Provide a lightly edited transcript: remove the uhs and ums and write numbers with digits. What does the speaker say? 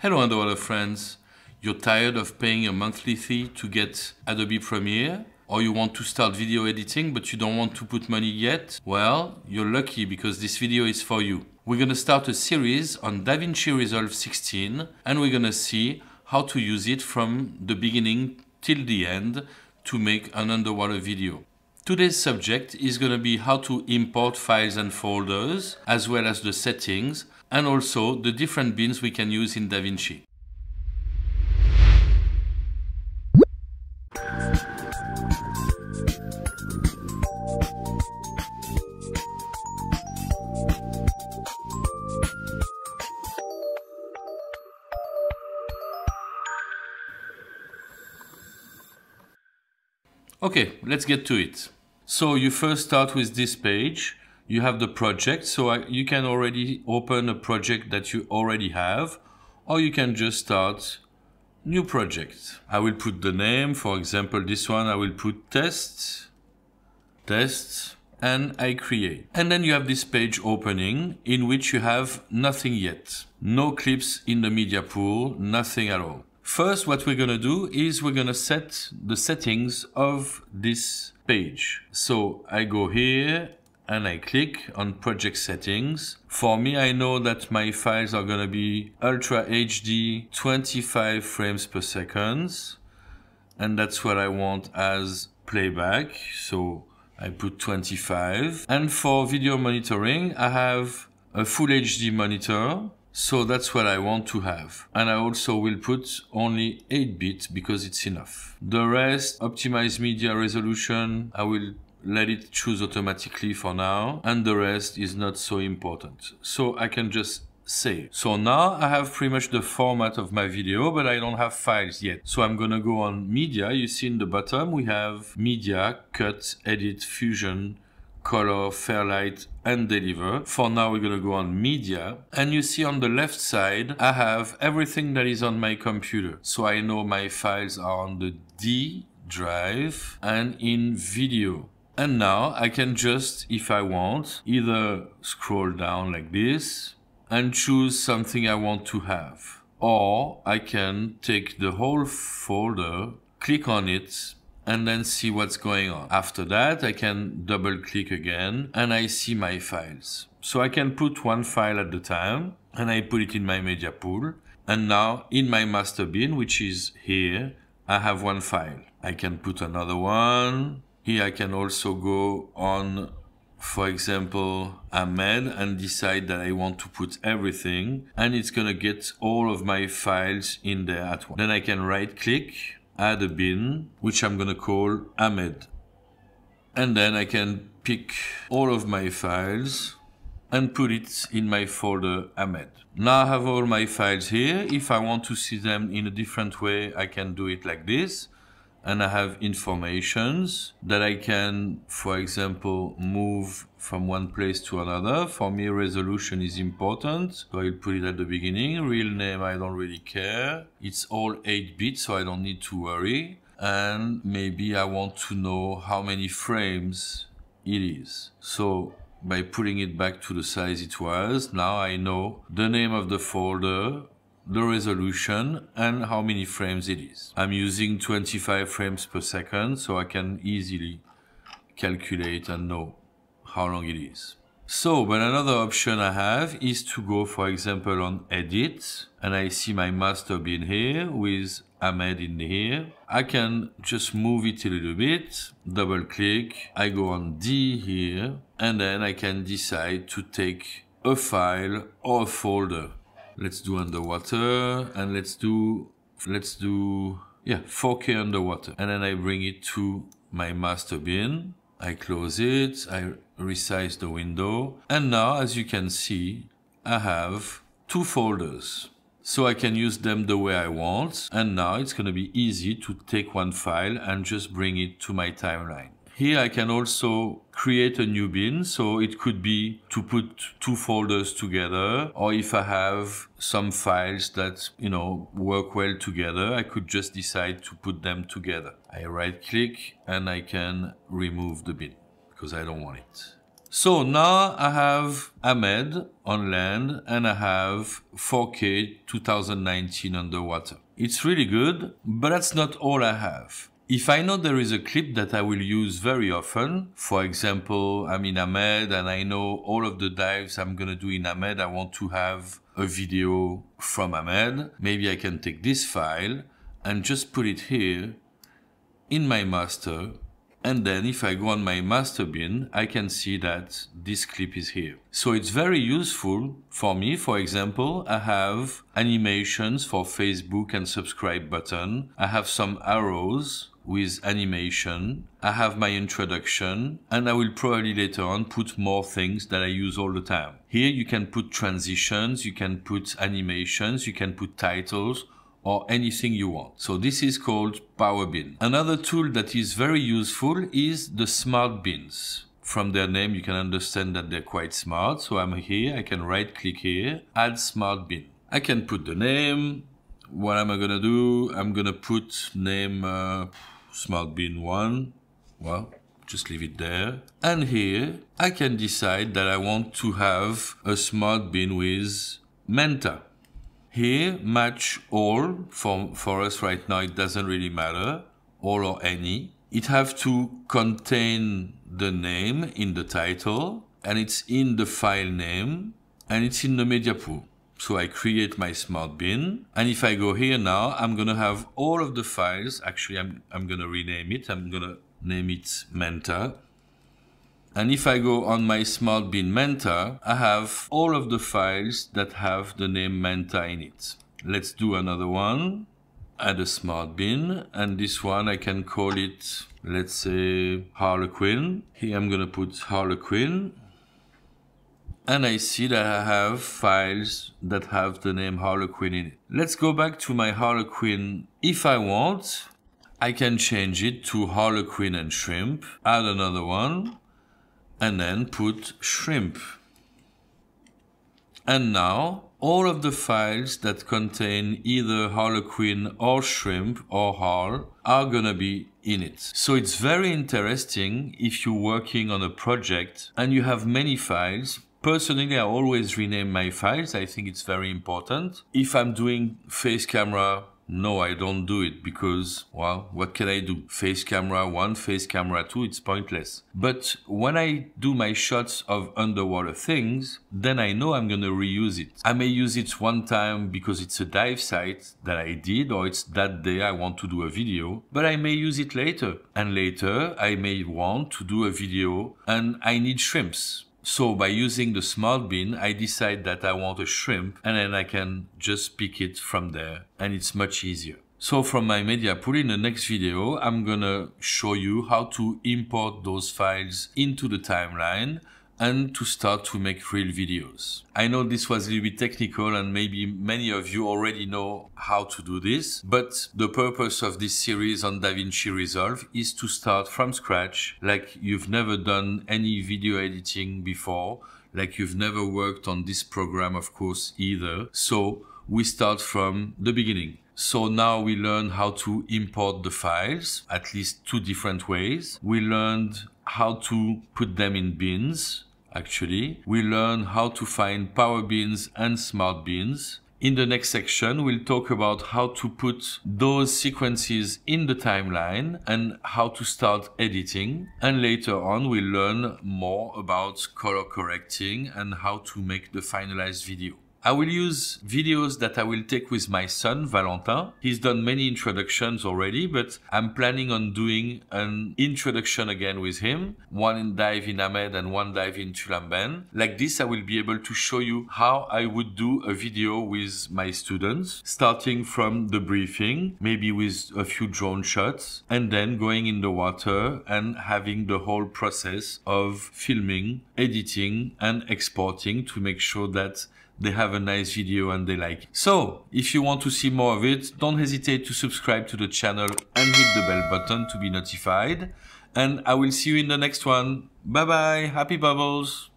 Hello underwater friends. You're tired of paying a monthly fee to get Adobe Premiere? Or you want to start video editing but you don't want to put money yet? Well, you're lucky because this video is for you. We're gonna start a series on Davinci Resolve 16 and we're gonna see how to use it from the beginning till the end to make an underwater video. Today's subject is going to be how to import files and folders, as well as the settings, and also the different bins we can use in Davinci. Okay, let's get to it. So you first start with this page. You have the project, so you can already open a project that you already have, or you can just start new project. I will put the name, for example, this one I will put test, and I create. And then you have this page opening in which you have nothing yet. No clips in the media pool, nothing at all. First, what we're gonna do is we're gonna set the settings of this page. So I go here and I click on project settings. For me, I know that my files are gonna be Ultra HD 25 frames per second. And that's what I want as playback. So I put 25. And for video monitoring, I have a full HD monitor. So that's what I want to have. And I also will put only 8-bit because it's enough. The rest, optimize media resolution, I will let it choose automatically for now. And the rest is not so important. So I can just save. So now I have pretty much the format of my video, but I don't have files yet. So I'm gonna go on media. You see in the bottom, we have media, cut, edit, fusion, color, fairlight, and deliver. For now, we're gonna go on media. And you see on the left side, I have everything that is on my computer. So I know my files are on the D drive and in video. And now I can just, if I want, either scroll down like this and choose something I want to have. Or I can take the whole folder, click on it, and then see what's going on. After that, I can double click again and I see my files. So I can put one file at a time and I put it in my media pool. And now in my master bin, which is here, I have one file. I can put another one. Here I can also go on, for example, Ahmed and decide that I want to put everything and it's gonna get all of my files in there at once. Then I can right click, add a bin, which I'm gonna call Ahmed. And then I can pick all of my files and put it in my folder Ahmed. Now I have all my files here. If I want to see them in a different way, I can do it like this. And I have informations that I can, for example, move from one place to another. For me, resolution is important, so I'll put it at the beginning. Real name, I don't really care. It's all 8-bit, so I don't need to worry. And maybe I want to know how many frames it is. So by putting it back to the size it was, now I know the name of the folder, the resolution, and how many frames it is. I'm using 25 frames per second, so I can easily calculate and know how long it is. So, but another option I have is to go, for example, on edit, and I see my master bin here with Ahmed in here. I can just move it a little bit, double click, I go on D here, and then I can decide to take a file or a folder. Let's do underwater and let's do 4K underwater. And then I bring it to my master bin. I close it, I resize the window. And now, as you can see, I have two folders. So I can use them the way I want. And now it's gonna be easy to take one file and just bring it to my timeline. Here I can also create a new bin, so it could be to put two folders together, or if I have some files that, work well together, I could just decide to put them together. I right click and I can remove the bin because I don't want it. So now I have Ahmed on land and I have 4K 2019 underwater. It's really good, but that's not all I have. If I know there is a clip that I will use very often, for example, I'm in Ahmed and I know all of the dives I'm gonna do in Ahmed, I want to have a video from Ahmed, maybe I can take this file and just put it here in my master. And then if I go on my master bin, I can see that this clip is here. So it's very useful for me. For example, I have animations for Facebook and subscribe button. I have some arrows with animation. I have my introduction, and I will probably later on put more things that I use all the time. Here you can put transitions, you can put animations, you can put titles, or anything you want. So this is called Power Bin. Another tool that is very useful is the smart bins. From their name you can understand that they're quite smart. So I'm here, I can right click here, add smart bin. I can put the name. What am I gonna do? I'm gonna put name smart bin 1. Well, just leave it there. And here I can decide that I want to have a smart bin with Menta. Here, match all. For us right now, it doesn't really matter, all or any. It have to contain the name in the title, and it's in the file name, and it's in the media pool. So I create my smart bin, and if I go here now, I'm gonna have all of the files. Actually, I'm gonna rename it. I'm gonna name it Menta. And if I go on my smart bin Menta, I have all of the files that have the name Menta in it. Let's do another one. Add a smart bin, and this one I can call it, let's say, Harlequin. Here I'm gonna put Harlequin. And I see that I have files that have the name Harlequin in it. Let's go back to my Harlequin. If I want, I can change it to Harlequin and Shrimp, add another one, and then put shrimp. And now all of the files that contain either Harlequin or shrimp or Harl are gonna be in it. So it's very interesting if you're working on a project and you have many files. Personally, I always rename my files. I think it's very important. If I'm doing face camera, no, I don't do it because, well, what can I do? Face camera 1, face camera 2, it's pointless. But when I do my shots of underwater things, then I know I'm gonna reuse it. I may use it one time because it's a dive site that I did, or it's that day I want to do a video, but I may use it later. And later, I may want to do a video and I need shrimps. So by using the smart bin, I decide that I want a shrimp, and then I can just pick it from there, and it's much easier. So from my media pool, in the next video, I'm gonna show you how to import those files into the timeline and to start to make real videos. I know this was a little bit technical and maybe many of you already know how to do this, but the purpose of this series on Davinci Resolve is to start from scratch, like you've never done any video editing before, like you've never worked on this program, of course, either. So we start from the beginning. So now we learn how to import the files, at least 2 different ways. We learned how to put them in bins. Actually, we learn how to find power bins and smart bins. In the next section, we'll talk about how to put those sequences in the timeline and how to start editing. And later on, we'll learn more about color correcting and how to make the finalized video. I will use videos that I will take with my son, Valentin. He's done many introductions already, but I'm planning on doing an introduction again with him. One dive in Ahmed and one dive in Tulamben. Like this, I will be able to show you how I would do a video with my students, starting from the briefing, maybe with a few drone shots, and then going in the water and having the whole process of filming, editing, and exporting to make sure that they have a nice video and they like it. So, if you want to see more of it, don't hesitate to subscribe to the channel and hit the bell button to be notified. And I will see you in the next one. Bye bye, happy bubbles!